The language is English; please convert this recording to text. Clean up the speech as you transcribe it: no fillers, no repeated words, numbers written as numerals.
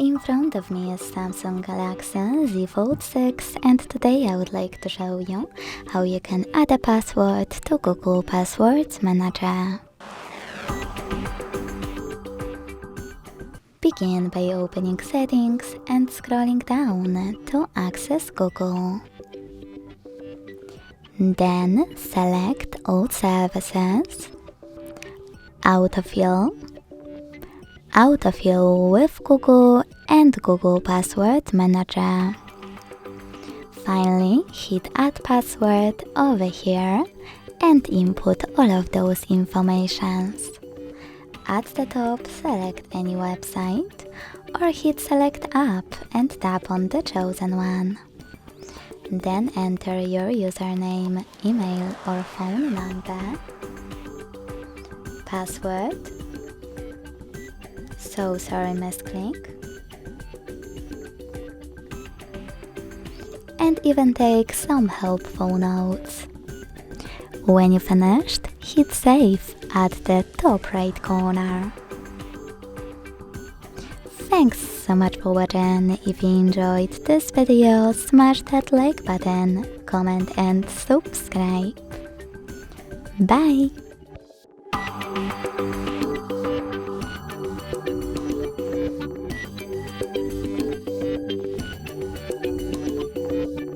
In front of me is Samsung Galaxy Z Fold 6, and today I would like to show you how you can add a password to Google Passwords Manager. Begin by opening Settings and scrolling down to access Google. Then select All Services, Autofill, Autofill with Google and Google Password Manager. Finally, hit Add Password over here and input all of those informations. At the top, select any website or hit Select App and tap on the chosen one. Then enter your username, email or phone number, password, so sorry misclick, and even take some helpful notes. When you finished, hit Save at the top right corner. Thanks so much for watching. If you enjoyed this video, smash that like button, comment and subscribe. Bye!